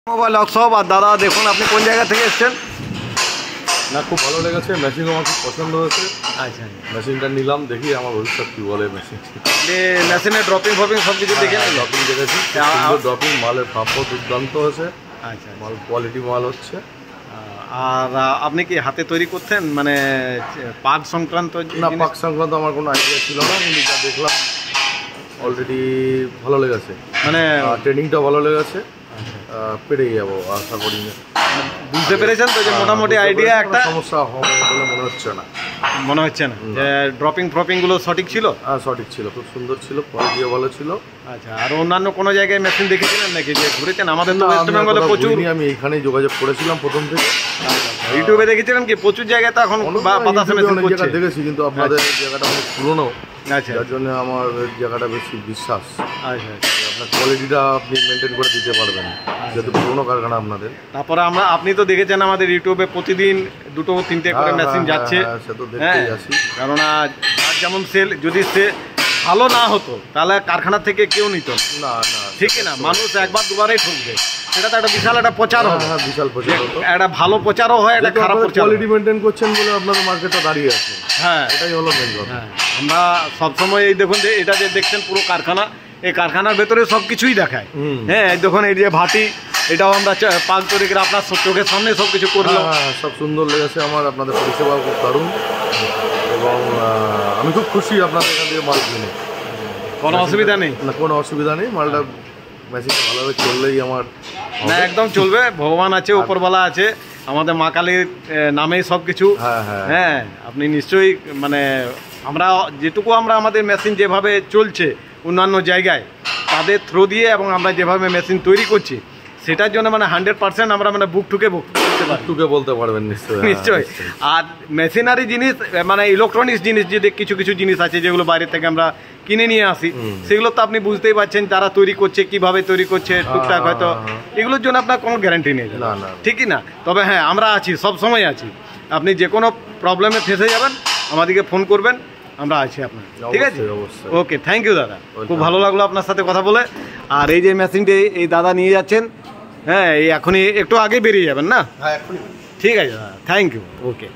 Mobile workshop. আর দাদা দেখুন আপনি কোন জায়গা থেকে এসেছেন? না, খুব ভালো লেগেছে, মেশিনও আমার খুব পছন্দ হয়েছে। আচ্ছা, মেশিনটা নিলাম, দেখি আমার ভবিষ্যৎ কী বলে। মেশিনের ড্রপিং ফপিং সব কিছু দেখে নেন? ড্রপিং দেখেছি, ড্রপিং, মালের ভাবও দুর্দান্ত হয়েছে। আচ্ছা, মাল কোয়ালিটি মাল হচ্ছে। আর আপনি কি হাতে তৈরি করতেন মানে পাক সংক্রান্ত? না, পাক সংক্রান্ত আমার কোনো আইডিয়া ছিল না, কিন্তু যা দেখলাম অলরেডি ভালো লেগেছে, মানে ট্রেনিংটা ভালো লেগেছে। পেরে যাবো আশা করি। বুঝতে পেরেছেন তো যে মোটামুটি আইডিয়া একটা সমস্যা হবে বলে মনে হচ্ছে না। মনে হচ্ছে না যে ড্রপিং ফ্রপিংগুলো সঠিক ছিল? হ্যাঁ, সঠিক ছিল, খুব সুন্দর ছিল, কোয়ালিটিও ভালো ছিল। আচ্ছা, আর অন্যান্য কোনো জায়গায় মেশিন দেখেছিলেন নাকি যে ঘুরেছেন? আমাদের তো ওয়েস্ট বেঙ্গলে প্রচুর। আমি এখানেই যোগাযোগ করেছিলাম প্রথম থেকে। ইউটিউবে দেখেছিলেন কি প্রচুর জায়গায় তো এখন বাতাসে মেশিন করছে? দেখেছি, কিন্তু আপনাদের জায়গাটা অনেক পুরনো, আচ্ছা, যার জন্য আমার জায়গাটা বেশি বিশ্বাস। আচ্ছা, আপনার কোয়ালিটিটা আপনি মেনটেন করে দিতে পারবেন, যেহেতু পুরনো কারখানা আপনাদের। তারপরে আপনি তো দেখেছেন আমাদের ইউটিউবে প্রতিদিন 2-3টে করে মেশিন যাচ্ছে। সে তো দেখতেই আছি। কেননা যার যেমন সেল, যদি সে ভালো না হতো তাহলে কারখানা থেকে কেউ নিত না। ঠিক না, মানুষ একবার দুবারই ঠকবে, সেটা তো একটা বিশাল একটা প্রচার হবে। হ্যাঁ, বিশাল প্রচার হতো। একটা ভালো প্রচারও হয়, একটা খারাপ প্রচার। কোয়ালিটি মেনটেন করছেন বলে আপনাদের মার্কেটটা দাঁড়িয়ে আছে। হ্যাঁ, এটাই হলো মেন কথা। আমরা সবসময় এই দেখুন যে এটা যে দেখছেন পুরো কারখানা, এই কারখানার ভেতরে সব কিছুই দেখায়। হ্যাঁ, দেখুন এই যে ভাটি, এটাও আমরা পাক তৈরি করে আপনার চোখের সামনে সব কিছু করলাম। হ্যাঁ, সব সুন্দর লেগেছে আমার। আপনাদের পরিষেবা খুব দারুণ, এবং আমি খুব খুশি আপনাদের এখান থেকে মাল কিনে। কোনো অসুবিধা নেই? না, কোনো অসুবিধা নেই। মালটা মেশিনটা ভালোভাবে চললেই আমার না, একদম চলবে। ভগবান আছে, উপরওয়ালা আছে, আমাদের মা কালীর নামেই সব কিছু। হ্যাঁ, আপনি নিশ্চয়ই মানে আমরা যেটুকু আমরা আমাদের মেশিন যেভাবে চলছে অন্যান্য জায়গায় তাদের থ্রু দিয়ে, এবং আমরা যেভাবে মেশিন তৈরি করছি সেটার জন্য মানে 100% আমরা মানে বুক টুকে বলতে পারবেন। নিশ্চয়ই। আর মেশিনারি জিনিস মানে ইলেকট্রনিক্স জিনিস, যে কিছু কিছু জিনিস আছে যেগুলো বাইরে থেকে আমরা কিনে নিয়ে আসি, সেগুলো তো আপনি বুঝতেই পারছেন তারা তৈরি করছে, কিভাবে তৈরি করছে। টুকটাক হয়তো এগুলোর জন্য আপনার কোনো গ্যারান্টি নেই, ঠিকই না? তবে হ্যাঁ, আমরা আছি, সব সময় আছি। আপনি যে কোনো প্রবলেমে ফেসে যাবেন আমাদেরকে ফোন করবেন, আমরা আছি আপনার। ঠিক আছে, ওকে, থ্যাংক ইউ দাদা, খুব ভালো লাগলো আপনার সাথে কথা বলে। আর এই যে মেশিনটি এই দাদা নিয়ে যাচ্ছেন, হ্যাঁ, এই এখনই একটু আগে বেরিয়ে যাবেন না? হ্যাঁ, এখনই। ঠিক আছে দাদা, থ্যাংক ইউ, ওকে।